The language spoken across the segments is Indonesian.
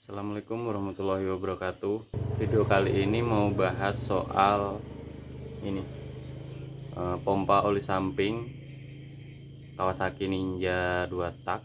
Assalamualaikum warahmatullahi wabarakatuh. Video kali ini mau bahas soal ini pompa oli samping Kawasaki Ninja 2 tak.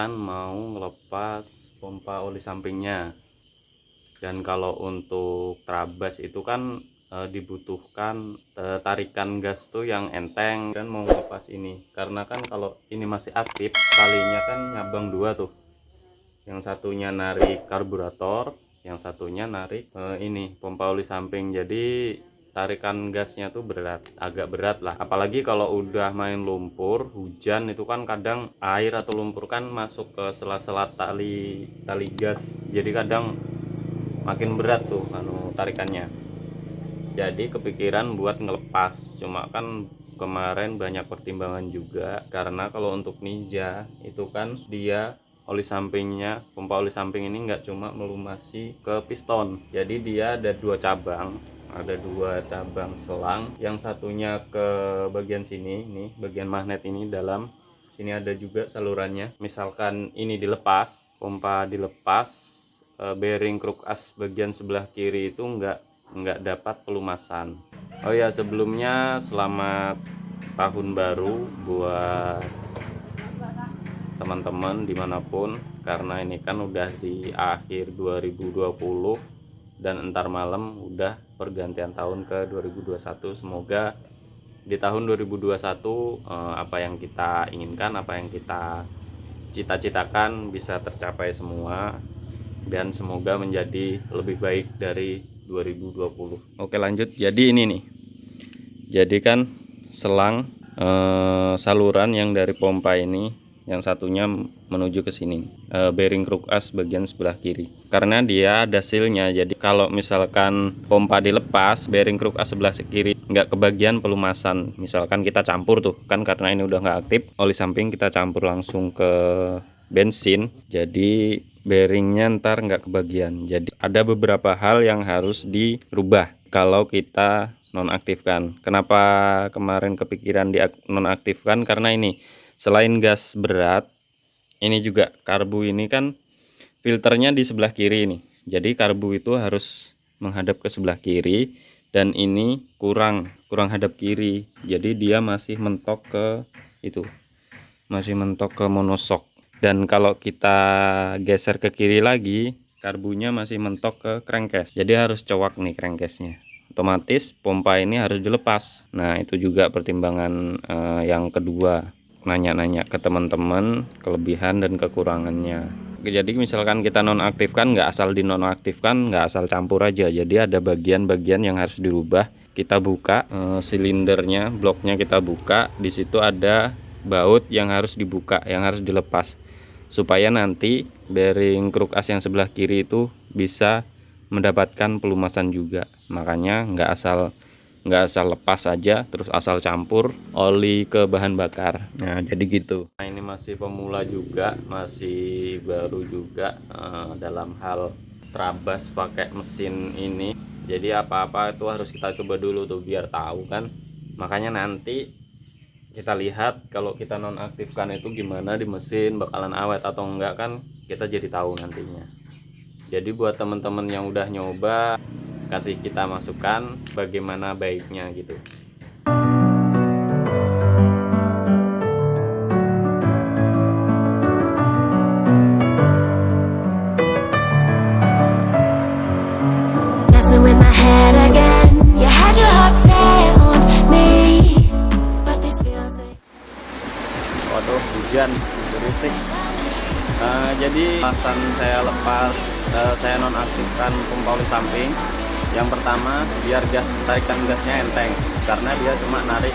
Mau ngelepas pompa oli sampingnya, dan kalau untuk trabas itu kan dibutuhkan tarikan gas tuh yang enteng, dan mau ngelepas ini karena kan kalau ini masih aktif talinya kan nyabang dua tuh, yang satunya narik karburator, yang satunya narik ini pompa oli samping. Jadi tarikan gasnya tuh agak berat lah, apalagi kalau udah main lumpur hujan itu kan kadang air atau lumpur kan masuk ke sela-sela tali gas, jadi kadang makin berat tuh tarikannya. Jadi kepikiran buat ngelepas, cuma kan kemarin banyak pertimbangan juga, karena kalau untuk Ninja itu kan dia oli sampingnya, pompa oli samping ini nggak cuma melumasi ke piston, jadi dia ada dua cabang selang, yang satunya ke bagian sini nih, bagian magnet ini dalam sini ada juga salurannya. Misalkan ini dilepas, pompa dilepas, bearing kruk as bagian sebelah kiri itu nggak dapat pelumasan. Oh ya, sebelumnya selamat tahun baru buat teman-teman dimanapun, karena ini kan udah di akhir 2020 dan entar malam udah pergantian tahun ke 2021. Semoga di tahun 2021 apa yang kita inginkan, apa yang kita cita-citakan bisa tercapai semua, dan semoga menjadi lebih baik dari 2020. Oke, lanjut. Jadi ini nih, jadi kan selang saluran yang dari pompa ini, yang satunya menuju ke sini, bearing kruk as bagian sebelah kiri, karena dia ada sealnya. Jadi kalau misalkan pompa dilepas, bearing kruk as sebelah kiri nggak kebagian pelumasan, misalkan kita campur tuh kan, karena ini udah nggak aktif oli samping, kita campur langsung ke bensin, jadi bearingnya ntar nggak kebagian. Jadi ada beberapa hal yang harus dirubah kalau kita nonaktifkan. Kenapa kemarin kepikiran di nonaktifkan? Karena ini selain gas berat, ini juga karbu ini kan filternya di sebelah kiri nih. Jadi karbu itu harus menghadap ke sebelah kiri, dan ini kurang hadap kiri. Jadi dia masih mentok ke itu, masih mentok ke monosok. Dan kalau kita geser ke kiri lagi, karbunya masih mentok ke crankcase. Jadi harus cowok nih crankcase-nya. Otomatis pompa ini harus dilepas. Nah, itu juga pertimbangan yang kedua. Nanya-nanya ke teman-teman kelebihan dan kekurangannya. Jadi misalkan kita nonaktifkan, nggak asal dinonaktifkan, nggak asal campur aja. Jadi ada bagian-bagian yang harus dirubah. Kita buka silindernya, bloknya kita buka. Di situ ada baut yang harus dibuka, yang harus dilepas, supaya nanti bearing kruk as yang sebelah kiri itu bisa mendapatkan pelumasan juga. Makanya nggak asal lepas aja terus asal campur oli ke bahan bakar. Nah, jadi gitu. Nah, ini masih pemula juga, masih baru juga dalam hal trabas pakai mesin ini. Jadi apa-apa itu harus kita coba dulu tuh biar tahu kan. Makanya nanti kita lihat kalau kita nonaktifkan itu gimana di mesin, bakalan awet atau enggak kan, kita jadi tahu nantinya. Jadi buat teman-teman yang udah nyoba, kasih kita masukan bagaimana baiknya gitu. Waduh, hujan berisik. Jadi alasan saya lepas, saya nonaktifkan pompa oli samping, yang pertama biar tarikan gasnya enteng, karena dia cuma narik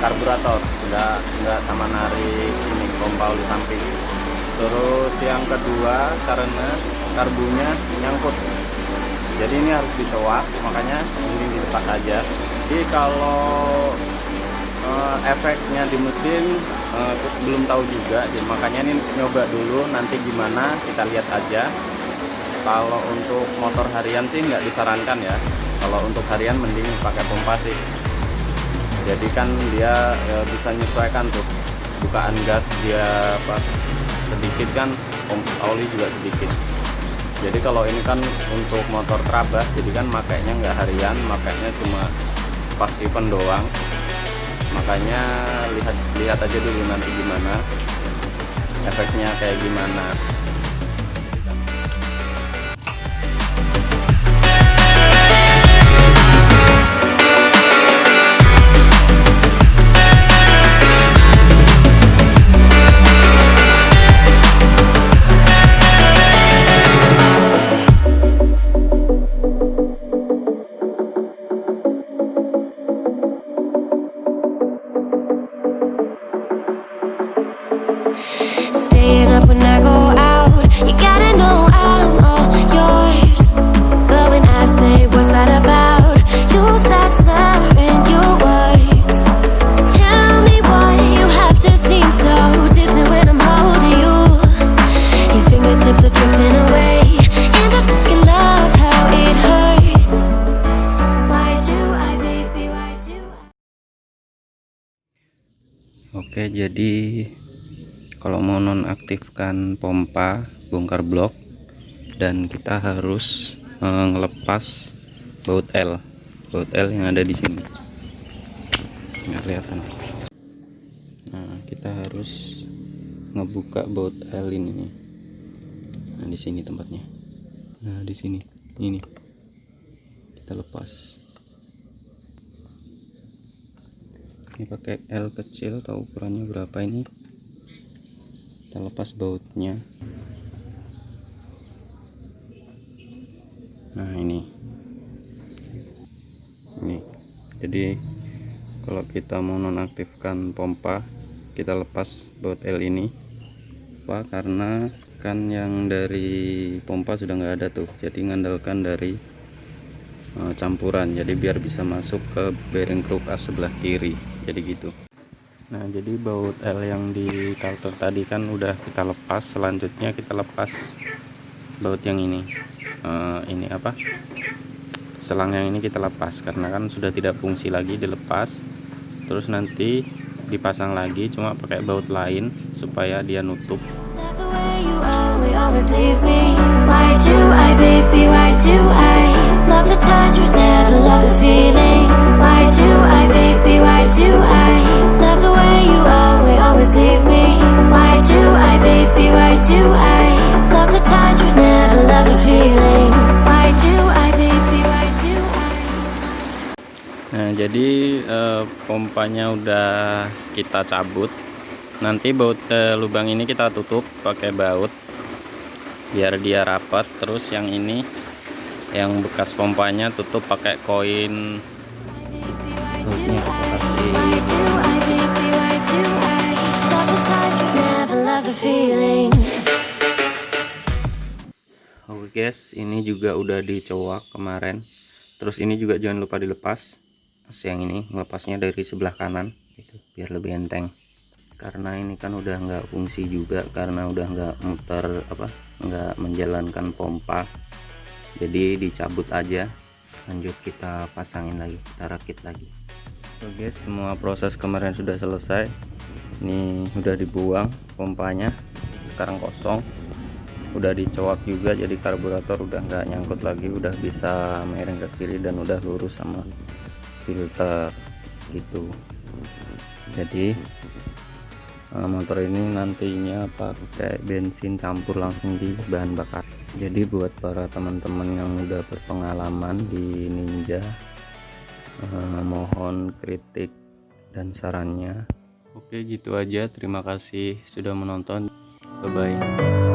karburator, nggak sama narik ini pompa oli samping. Terus yang kedua karena karbunya nyangkut, jadi ini harus dicowok, makanya mending pas aja. Jadi kalau efeknya di mesin belum tahu juga, jadi makanya ini nyoba dulu, nanti gimana kita lihat aja. Kalau untuk motor harian sih nggak disarankan ya. Kalau untuk harian mending pakai pompa sih. Jadi kan dia bisa menyesuaikan tuh, bukaan gas dia pas sedikit kan, oli juga sedikit. Jadi kalau ini kan untuk motor Trabas, jadi kan makainya nggak harian, makainya cuma pas event doang. Makanya lihat aja dulu nanti gimana efeknya, kayak gimana. Staying up when I go out, you gotta know I'm all yours. But when I say what's that about, you start slurring your words. Tell me why you have to seem so distant when I'm holding you. Your fingertips are drifting away, and I fucking love how it hurts. Why do I, baby, why do I? Oke, jadi kalau mau nonaktifkan pompa, bongkar blok, dan kita harus ngelepas baut L yang ada di sini. Nggak kelihatan. Nah, kita harus ngebuka baut L ini. Nah, di sini tempatnya. Nah, di sini. Ini. Kita lepas. Ini pakai L kecil, tahu ukurannya berapa ini? Kita lepas bautnya. Nah, ini jadi kalau kita mau nonaktifkan pompa, kita lepas baut L ini. Apa? Karena kan yang dari pompa sudah nggak ada tuh, jadi ngandalkan dari campuran, jadi biar bisa masuk ke bearing kruk as sebelah kiri, jadi gitu. Nah, jadi baut L yang di karton tadi kan udah kita lepas. Selanjutnya kita lepas baut yang ini. Ini apa? Selang yang ini kita lepas karena kan sudah tidak fungsi lagi, dilepas. Terus nanti dipasang lagi cuma pakai baut lain supaya dia nutup. Love the way you always leave me. Why do I, baby, why do I? Love the touch but never love the feeling. Why do I, baby, why do I? Love the way you always leave me. Why do I, baby, why do I? Love the touch but never love the feeling. Why do I, baby, why do I? Nah, jadi pompanya udah kita cabut. Nanti baut lubang ini kita tutup pakai baut biar dia rapat. Terus yang ini, yang bekas pompanya, tutup pakai koin. Bautnya kita kasih. Why do I, baby, why do I? Love the touch but never love the feeling. Oke guys, ini juga udah dicowak kemarin. Terus ini juga jangan lupa dilepas. Yang ini melepasnya dari sebelah kanan gitu, biar lebih enteng. Karena ini kan udah nggak fungsi juga, karena udah nggak muter nggak menjalankan pompa, jadi dicabut aja. Lanjut kita pasangin lagi, kita rakit lagi. Oke guys, semua proses kemarin sudah selesai. Ini udah dibuang pompanya, sekarang kosong. Udah dicowak juga, jadi karburator udah nggak nyangkut lagi, udah bisa miring ke kiri dan udah lurus sama filter gitu. Jadi motor ini nantinya pakai bensin campur langsung di bahan bakar. Jadi buat para teman-teman yang udah berpengalaman di Ninja, mohon kritik dan sarannya. Oke, gitu aja. Terima kasih sudah menonton. Bye bye.